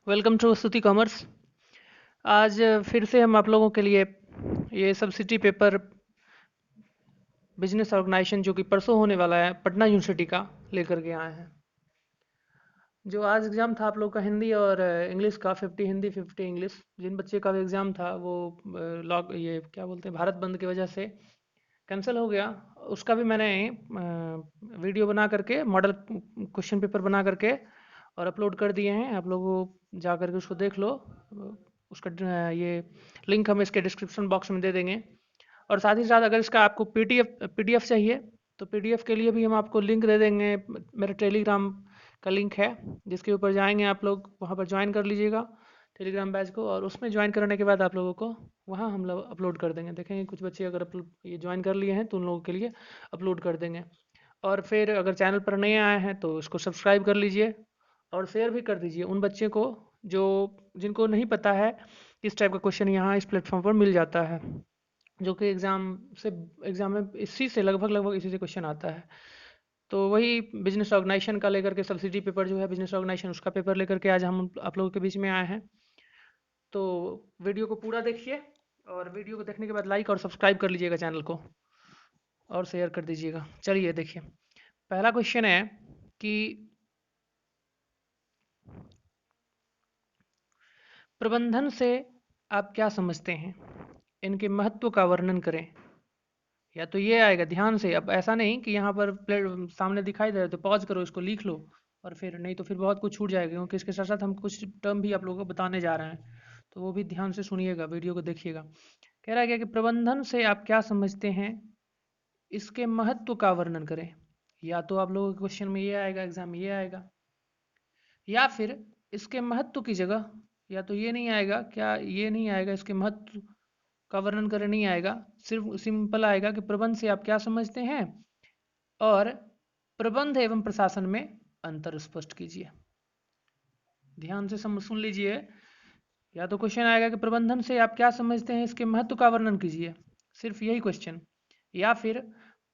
Welcome to स्तुति commerce. आज फिर से हम आप लोगों के लिए ये सब्सिडी पेपर बिजनेस ऑर्गेनाइजेशन जो कि परसों होने वाला है पटना यूनिवर्सिटी का लेकर के आए हैं। जो आज एग्ज़ाम था आप लोग का हिंदी और इंग्लिश का 50 हिंदी 50 इंग्लिश, जिन बच्चे का भी एग्ज़ाम था वो लॉक ये क्या बोलते हैं भारत बंद की वजह से कैंसिल हो गया। उसका भी मैंने वीडियो बना करके मॉडल क्वेश्चन पेपर बना करके और अपलोड कर दिए हैं। आप लोग जा करके उसको देख लो। उसका ये लिंक हम इसके डिस्क्रिप्शन बॉक्स में दे देंगे। और साथ ही साथ अगर इसका आपको पीडीएफ चाहिए तो पीडीएफ के लिए भी हम आपको लिंक दे देंगे। मेरे टेलीग्राम का लिंक है जिसके ऊपर जाएंगे आप लोग, वहाँ पर ज्वाइन कर लीजिएगा टेलीग्राम बैच को। और उसमें ज्वाइन करने के बाद आप लोगों को वहाँ हम लोग अपलोड कर देंगे। देखेंगे कुछ बच्चे अगर ये ज्वाइन कर लिए हैं तो उन लोगों के लिए अपलोड कर देंगे। और फिर अगर चैनल पर नए आए हैं तो इसको सब्सक्राइब कर लीजिए और शेयर भी कर दीजिए उन बच्चे को जो जिनको नहीं पता है किस टाइप का क्वेश्चन यहाँ इस प्लेटफॉर्म पर मिल जाता है, जो कि एग्ज़ाम में इसी से लगभग इसी से क्वेश्चन आता है। तो वही बिजनेस ऑर्गेनाइजेशन का लेकर के सब्सिडी पेपर जो है बिजनेस ऑर्गेनाइजेशन उसका पेपर लेकर के आज हम आप लोगों के बीच में आए हैं। तो वीडियो को पूरा देखिए और वीडियो को देखने के बाद लाइक और सब्सक्राइब कर लीजिएगा चैनल को और शेयर कर दीजिएगा। चलिए देखिए, पहला क्वेश्चन है कि प्रबंधन से आप क्या समझते हैं, इनके महत्व का वर्णन करें। या तो ये आएगा ध्यान से, अब ऐसा नहीं कि यहाँ पर सामने दिखाई दे रहा है तो पॉज करो इसको लिख लो और फिर नहीं तो फिर बहुत कुछ छूट जाएगा, क्योंकि इसके साथ साथ हम कुछ टर्म भी आप लोगों को बताने जा रहे हैं। तो वो भी ध्यान से सुनिएगा, वीडियो को देखिएगा। कह रहा है क्या कि प्रबंधन से आप क्या समझते हैं, इसके महत्व का वर्णन करें। या तो आप लोगों के क्वेश्चन में ये आएगा, एग्जाम में ये आएगा, या फिर इसके महत्व की जगह, या तो ये नहीं आएगा, क्या ये नहीं आएगा इसके महत्व का वर्णन करें नहीं आएगा, सिर्फ सिंपल आएगा कि प्रबंध से आप क्या समझते हैं और प्रबंध एवं प्रशासन में अंतर स्पष्ट कीजिए। ध्यान से सुन लीजिए। या तो क्वेश्चन आएगा कि प्रबंधन से आप क्या समझते हैं, इसके महत्व का वर्णन कीजिए, सिर्फ यही क्वेश्चन। या फिर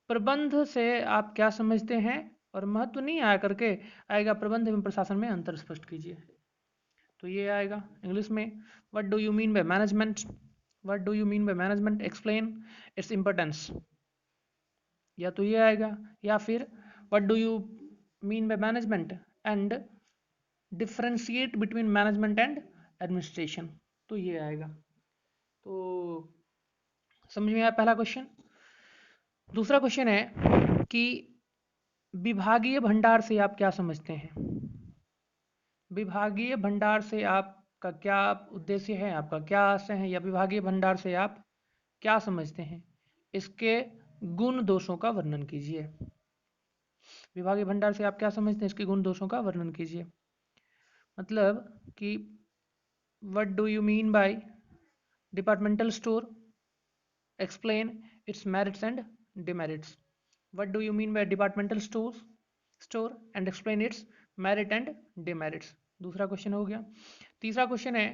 प्रबंध से आप क्या समझते हैं और महत्व नहीं आया करके आएगा प्रबंध एवं प्रशासन में अंतर स्पष्ट कीजिए। तो ये आएगा इंग्लिश में, what do you mean by management, what do you mean by management, explain its importance. या तो ये आएगा, या फिर what do you mean by management and differentiate between management and administration. तो ये आएगा। तो समझ में आया पहला क्वेश्चन। दूसरा क्वेश्चन है कि विभागीय भंडार से आप क्या समझते हैं। विभागीय भंडार से आपका क्या उद्देश्य है, आपका क्या आशय है, या विभागीय भंडार से आप क्या समझते हैं, इसके गुण दोषों का वर्णन कीजिए। विभागीय भंडार से आप क्या समझते हैं, इसके गुण दोषों का वर्णन कीजिए। मतलब कि what do you mean bye departmental store, explain its merits and demerits. What do you mean by departmental store and explain its merit and demerits. दूसरा क्वेश्चन हो गया। तीसरा क्वेश्चन है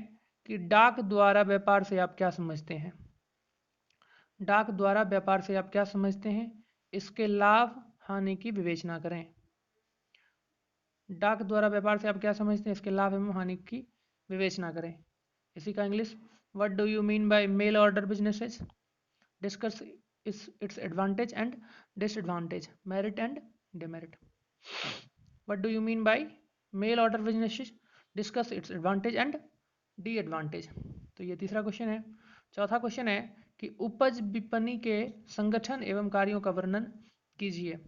कि डाक द्वारा व्यापार से आप क्या समझते हैं। डाक द्वारा व्यापार से आप क्या समझते हैं, इसके लाभ हानि की विवेचना करें। डाक द्वारा व्यापार से आप क्या समझते हैं, इसके लाभ एवं हानि की विवेचना करें। इसी का English, what do you mean by mail order businesses, discuss its advantage and disadvantage, merit and demerit. What do you mean by mail order businesses, discuss its advantage and disadvantage. तो ये तीसरा क्वेश्चन है। चौथा question है कि उपज विपणन के संगठन एवं कार्यों का वर्णन कीजिए।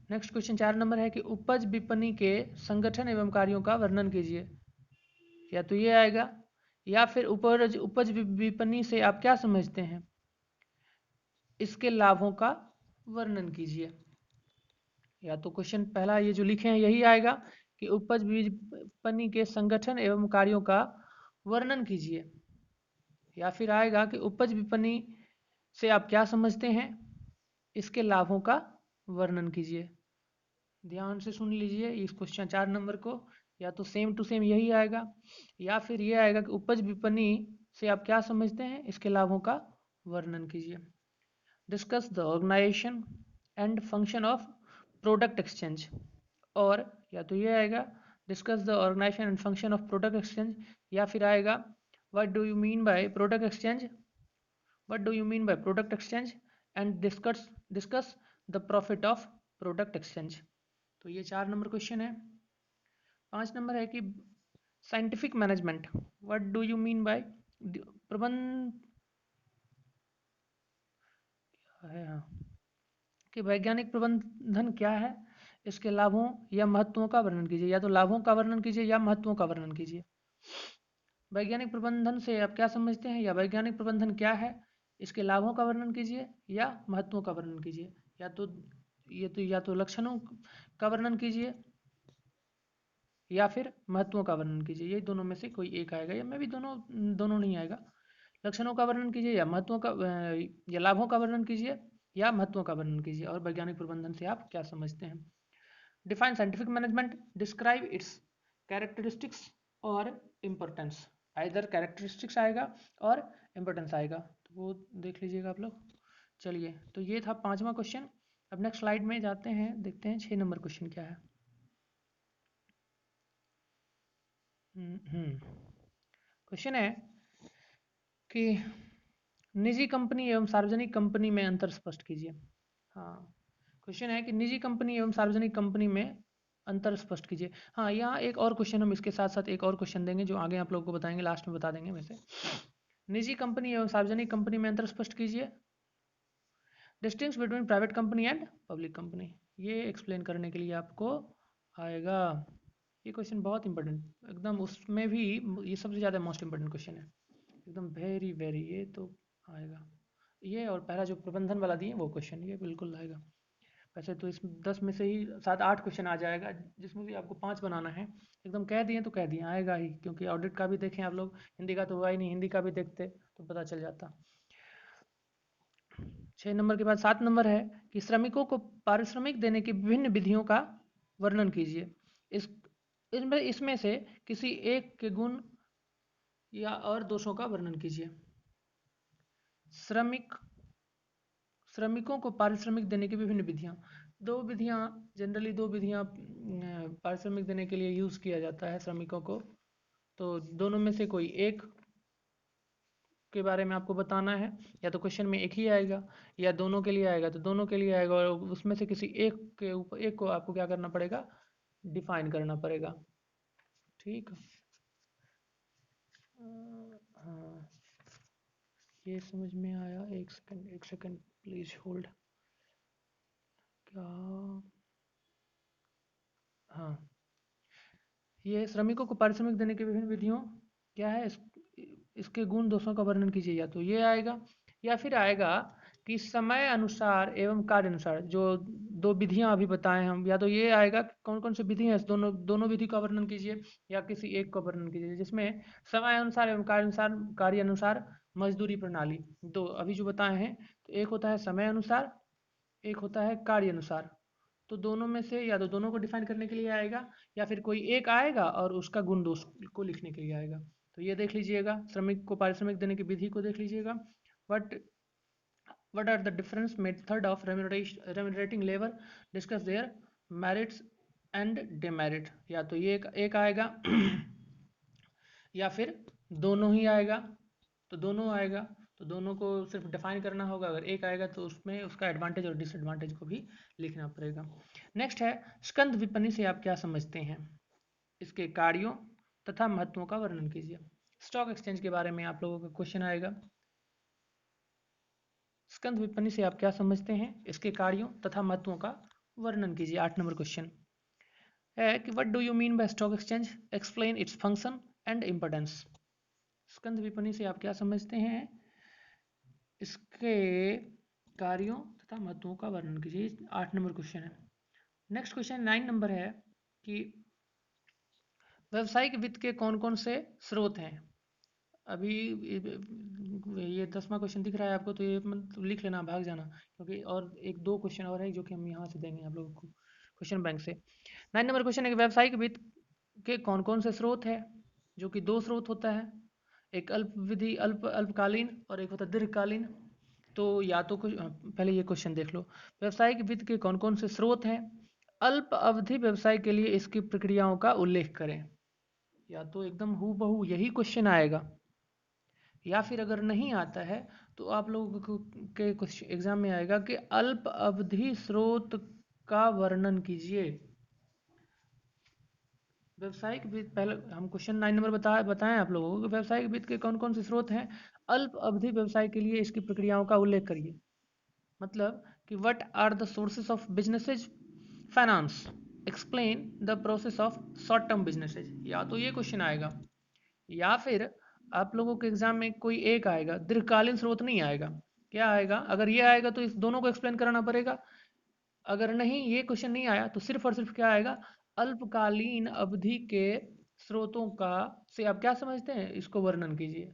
नेक्स्ट क्वेश्चन 4 नंबर है कि उपज विपणन के संगठन एवं कार्यों का वर्णन कीजिए। या तो ये आएगा, या फिर उपज विपणन से आप क्या समझते हैं, इसके लाभों का वर्णन कीजिए। या तो क्वेश्चन पहला ये जो लिखे हैं यही आएगा कि उपज विपणन के संगठन एवं कार्यों का वर्णन कीजिए। या फिर आएगा कि उपज विपणन से आप क्या समझते हैं, इसके लाभों का वर्णन कीजिए। ध्यान से सुन लीजिए इस क्वेश्चन 4 नंबर को। या तो सेम टू सेम यही आएगा, या फिर ये आएगा कि उपज विपणन से आप क्या समझते हैं, इसके लाभों का वर्णन कीजिए। Discuss the organisation and function of product exchange. और या तो ये आएगा discuss the organisation and function of product exchange, या फिर आएगा what do you mean by product exchange, what do you mean by product exchange and discuss discuss the profit of product exchange. तो ये 4 नंबर क्वेश्चन है। 5 number है कि scientific management, what do you mean bye प्रबंध है, हाँ, कि वैज्ञानिक प्रबंधन क्या है, इसके लाभों या महत्वों का वर्णन कीजिए। या तो लाभों का वर्णन कीजिए या महत्वों का वर्णन कीजिए। वैज्ञानिक प्रबंधन से आप क्या समझते हैं, या वैज्ञानिक प्रबंधन क्या है, इसके लाभों का वर्णन कीजिए या महत्वों का वर्णन कीजिए। या तो लक्षणों का वर्णन कीजिए या फिर महत्वों का वर्णन कीजिए। ये दोनों में से कोई एक आएगा, या मैं भी दोनों दोनों नहीं आएगा। लक्षणों का वर्णन कीजिए या महत्वों का या लाभों का वर्णन कीजिए या महत्वों का वर्णन कीजिए। और वैज्ञानिक प्रबंधन से आप क्या समझते हैं। Define scientific management, describe it's characteristics और इम्पोर्टेंस। आइदर कैरेक्टरिस्टिक्स आएगा और इम्पोर्टेंस आएगा, तो वो देख लीजिएगा आप लोग। चलिए, तो ये था 5वां क्वेश्चन। अब नेक्स्ट स्लाइड में जाते हैं, देखते हैं 6 नंबर क्वेश्चन क्या है। क्वेश्चन है कि निजी कंपनी एवं सार्वजनिक कंपनी में अंतर स्पष्ट कीजिए। हाँ, क्वेश्चन है कि निजी कंपनी एवं सार्वजनिक कंपनी में अंतर स्पष्ट कीजिए। हाँ, यहाँ एक और क्वेश्चन हम इसके साथ साथ एक और क्वेश्चन देंगे जो आगे आप लोगों को बताएंगे, लास्ट में बता देंगे वैसे। निजी कंपनी एवं सार्वजनिक कंपनी में अंतर स्पष्ट कीजिए। Distinguish between private company and public company, ये एक्सप्लेन करने के लिए आपको आएगा। ये क्वेश्चन बहुत इंपॉर्टेंट, एकदम उसमें भी ये सबसे ज़्यादा मोस्ट इंपॉर्टेंट क्वेश्चन है, एकदम वेरी वेरी, ये तो आएगा। ये और पहला जो प्रबंधन वाला दिए वो क्वेश्चन, ये बिल्कुल आएगा। वैसे तो इस 10 में से ही 7-8 क्वेश्चन आ जाएगा, जिसमें भी आपको 5 बनाना है। एकदम कह दिए तो कह दिए, आएगा ही, क्योंकि ऑडिट का भी देखें आप लोग, हिंदी का तो हुआ ही नहीं, हिंदी का भी देखते तो पता चल जाता। 6 नंबर के बाद 7 नंबर है कि श्रमिकों को पारिश्रमिक देने की विभिन्न विधियों का वर्णन कीजिए। इस इसमें से किसी एक के गुण या और दोषों का वर्णन कीजिए। श्रमिकों को पारिश्रमिक देने की विभिन्न विधियाँ, जनरली दो विधियाँ पारिश्रमिक देने के लिए यूज़ किया जाता है श्रमिकों को। तो दोनों में से कोई एक के बारे में आपको बताना है, या तो क्वेश्चन में एक ही आएगा या दोनों के लिए आएगा तो दोनों के लिए आएगा, और उसमें से किसी एक के ऊपर एक को आपको क्या करना पड़ेगा, डिफाइन करना पड़ेगा। ठीक, हाँ, ये समझ में आया। एक सेकंड प्लीज होल्ड। क्या, हाँ, ये श्रमिकों को पारिश्रमिक देने की विभिन्न विधियों क्या है, इसके गुण दोषों का वर्णन कीजिए। या तो ये आएगा या फिर आएगा कि समय अनुसार एवं कार्य अनुसार, जो दो विधियां अभी बताएं हम, या तो ये आएगा कौन कौन सी विधि है, दोनों दोनों विधि का वर्णन कीजिए या किसी एक का वर्णन कीजिए, जिसमें समय अनुसार एवं कार्य अनुसार मजदूरी प्रणाली, दो अभी जो बताए हैं, तो एक होता है समय अनुसार, एक होता है कार्य अनुसार। तो दोनों में से या तो दोनों को डिफाइन करने के लिए आएगा या फिर कोई एक आएगा और उसका गुण दोष को लिखने के लिए आएगा। तो ये देख लीजिएगा, श्रमिक को पारिश्रमिक देने की विधि को देख लीजिएगा। But what are the different method of remunerating labor, discuss their merits and demerit। या तो ये एक आएगा या फिर दोनों ही आएगा, तो दोनों आएगा, तो दोनों को सिर्फ डिफाइन करना होगा। अगर एक आएगा तो उसमें उसका एडवांटेज और डिसएडवांटेज को भी लिखना पड़ेगा। नेक्स्ट है स्कंद विपणि से आप क्या समझते हैं, इसके कार्यों तथा महत्वों का वर्णन कीजिए। स्टॉक एक्सचेंज के बारे में आप लोगों का क्वेश्चन आएगा। स्कंद विपणि से आप क्या समझते हैं, इसके कार्यों तथा महत्वों का वर्णन कीजिए। 8 नंबर क्वेश्चन है कि what do you mean by stock exchange, explain its function and importance. स्कंद विपणि से आप क्या समझते हैं, इसके कार्यों तथा महत्वों का वर्णन कीजिए। 8 नंबर क्वेश्चन है। नेक्स्ट क्वेश्चन 9 नंबर है कि व्यावसायिक वित्त के कौन कौन से स्रोत हैं। अभी ये 10वां क्वेश्चन दिख रहा है आपको, तो ये मतलब लिख लेना, भाग जाना, क्योंकि और एक दो क्वेश्चन और है जो कि हम यहाँ से देंगे आप लोगों को क्वेश्चन बैंक से। 9 नंबर क्वेश्चन है कि व्यावसायिक वित्त के कौन कौन से स्रोत है, जो कि दो स्रोत होता है, एक अल्पकालीन और एक होता है दीर्घकालीन। तो या तो कुछ पहले ये क्वेश्चन देख लो, व्यावसायिक वित्त के कौन कौन से स्रोत हैं, अल्प अवधि व्यवसाय के लिए इसकी प्रक्रियाओं का उल्लेख करें। या तो एकदम हूबहू यही क्वेश्चन आएगा, या फिर अगर नहीं आता है तो आप लोगों को के कुछ एग्जाम में आएगा कि अल्प अवधि स्रोत का वर्णन कीजिए। व्यवसायिक वित्त, पहले हम क्वेश्चन 9 नंबर बताएं आप लोगों को कि व्यवसायिक वित्त के कौन कौन से स्रोत हैं। अल्प अवधि व्यवसाय के लिए इसकी प्रक्रियाओं का उल्लेख करिए, मतलब कि what are the sources of businesses finance, explain the process of short term businesses. या तो ये क्वेश्चन आएगा, या फिर आप लोगों के एग्जाम में कोई एक आएगा, दीर्घकालीन स्रोत नहीं आएगा। क्या आएगा? अगर ये आएगा तो इस दोनों को एक्सप्लेन कराना पड़ेगा। अगर नहीं, ये क्वेश्चन नहीं आया तो सिर्फ और सिर्फ क्या आएगा, अल्पकालीन अवधि के स्रोतों का से आप क्या समझते हैं, इसको वर्णन कीजिए।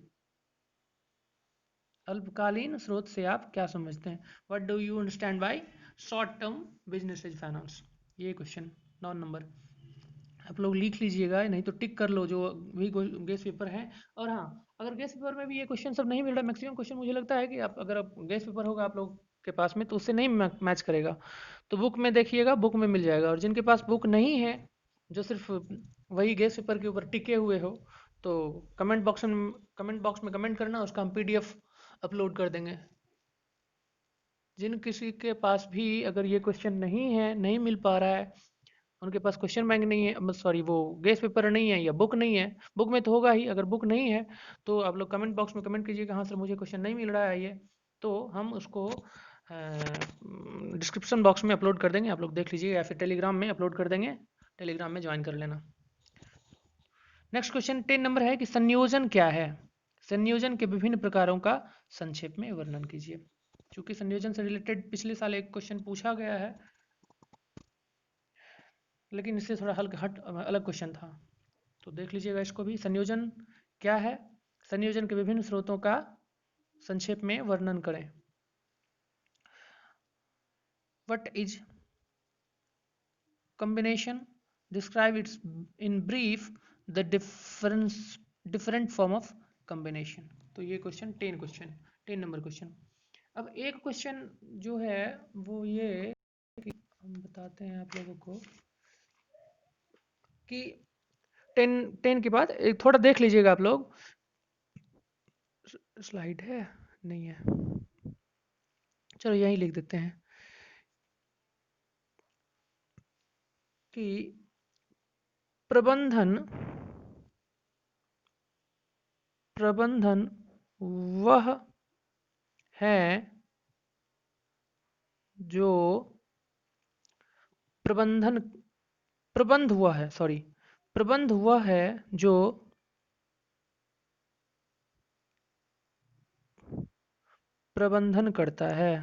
अल्पकालीन स्रोत से आप क्या समझते हैं, what do you understand by short term business finance. ये क्वेश्चन 9 नंबर आप लोग लिख लीजिएगा, नहीं तो टिक कर लो जो भी गेस पेपर है। और हाँ, अगर गेस पेपर में भी ये क्वेश्चन सब नहीं मिल रहा, मैक्सिमम क्वेश्चन मुझे लगता है कि आप अगर आप गेस पेपर होगा आप लोग के पास में तो उससे नहीं मैच करेगा, तो बुक में देखिएगा, बुक में मिल जाएगा। और जिनके पास बुक नहीं है, जो सिर्फ वही गेस पेपर के ऊपर टिके हुए हो, तो कमेंट बॉक्स में कमेंट करना, उसका हम पीडीएफ अपलोड कर देंगे। जिन किसी के पास भी अगर ये क्वेश्चन नहीं है, नहीं मिल पा रहा है, उनके पास क्वेश्चन बैंक नहीं है, सॉरी वो गेस पेपर नहीं है या बुक नहीं है, बुक में तो होगा ही, अगर बुक नहीं है तो आप लोग कमेंट बॉक्स में कमेंट कीजिएगा, हाँ सर मुझे क्वेश्चन नहीं मिल रहा है ये, तो हम उसको डिस्क्रिप्शन बॉक्स में अपलोड कर देंगे, आप लोग देख लीजिएगा, या फिर टेलीग्राम में अपलोड कर देंगे, टेलीग्राम में ज्वाइन कर लेना। नेक्स्ट क्वेश्चन 10 नंबर है कि संयोजन क्या है। संयोजन के विभिन्न प्रकारों का संक्षेप में वर्णन कीजिए। चूंकि संयोजन से रिलेटेड पिछले साल एक क्वेश्चन पूछा गया है, लेकिन इससे थोड़ा हट अलग क्वेश्चन था, तो देख लीजिएगा इसको भी। संयोजन क्या है, संयोजन के विभिन्न स्रोतों का संक्षेप में वर्णन करें। What is combination, describe it's in brief the different form of combination. तो ये क्वेश्चन 10 नंबर क्वेश्चन। अब एक क्वेश्चन जो है वो ये कि हम बताते हैं आप लोगों को कि 10 के बाद एक थोड़ा देख लीजिएगा आप लोग, स्लाइड है नहीं है, चलो यहीं लिख देते हैं कि प्रबंधन प्रबंधन वह है जो प्रबंधन प्रबंध हुआ है सॉरी प्रबंध हुआ है जो प्रबंधन करता है।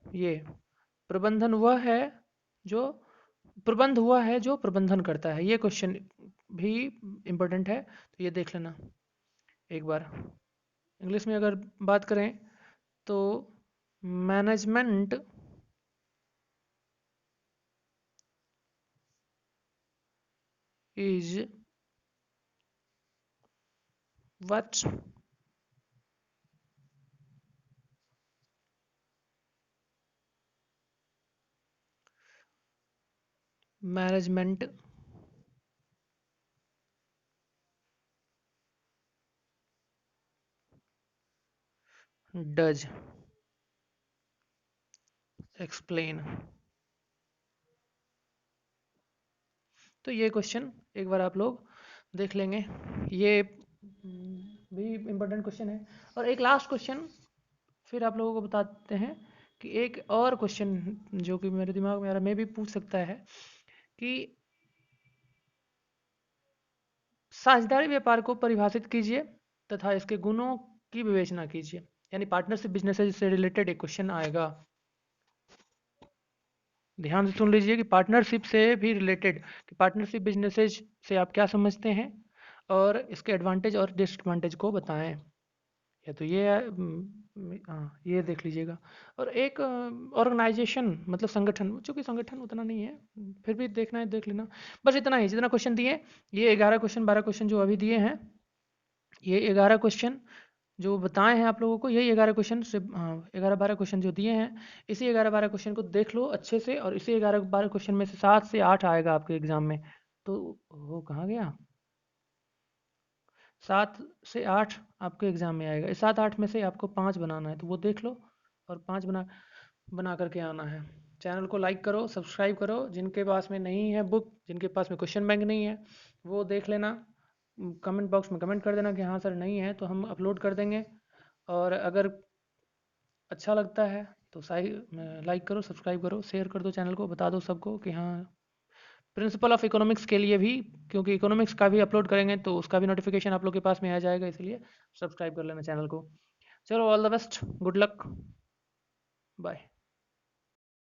ये प्रबंधन वह है जो प्रबंध हुआ है जो प्रबंधन करता है, ये क्वेश्चन भी इम्पोर्टेंट है, तो ये देख लेना एक बार। इंग्लिश में अगर बात करें तो management is what management does explain। तो ये क्वेश्चन एक बार आप लोग देख लेंगे, ये भी इम्पोर्टेंट क्वेश्चन है। और एक लास्ट क्वेश्चन फिर आप लोगों को बताते हैं कि एक और क्वेश्चन जो कि मेरे दिमाग में आ रहा है, मैं भी पूछ सकता है कि साझेदारी व्यापार को परिभाषित कीजिए तथा इसके गुणों की विवेचना कीजिए। यानी पार्टनरशिप बिजनेस से रिलेटेड एक क्वेश्चन आएगा, ध्यान से सुन लीजिए कि पार्टनरशिप से भी रिलेटेड, कि पार्टनरशिप बिजनेसेस से आप क्या समझते हैं और इसके एडवांटेज और डिसएडवांटेज को बताएं। या तो ये हाँ ये देख लीजिएगा। और एक ऑर्गेनाइजेशन मतलब संगठन, चूँकि संगठन उतना नहीं है, फिर भी देखना है देख लेना। बस इतना ही, जितना क्वेश्चन दिए, ये 11 क्वेश्चन 12 क्वेश्चन जो अभी दिए हैं, ये 11 क्वेश्चन जो बताए हैं आप लोगों को, यही 11 क्वेश्चन से, हाँ 11-12 क्वेश्चन जो दिए हैं, इसी 11-12 क्वेश्चन को देख लो अच्छे से, और इसी 11-12 क्वेश्चन में से 7 से 8 आएगा आपके एग्जाम में। तो वो कहाँ गया, 7 से 8 आपके एग्जाम में आएगा। इस 7-8 में से आपको 5 बनाना है, तो वो देख लो और 5 बना बना करके आना है। चैनल को लाइक करो, सब्सक्राइब करो। जिनके पास में नहीं है बुक, जिनके पास में क्वेश्चन बैंक नहीं है, वो देख लेना। कमेंट बॉक्स में कमेंट कर देना कि हाँ सर नहीं है, तो हम अपलोड कर देंगे। और अगर अच्छा लगता है तो लाइक करो, सब्सक्राइब करो, शेयर कर दो चैनल को, बता दो सबको कि हाँ प्रिंसिपल ऑफ इकोनॉमिक्स के लिए भी, क्योंकि इकोनॉमिक्स का भी अपलोड करेंगे तो उसका भी नोटिफिकेशन आप लोग के पास में आ जाएगा, इसलिए सब्सक्राइब कर लेना चैनल को। चलो, all the best, good luck, bye.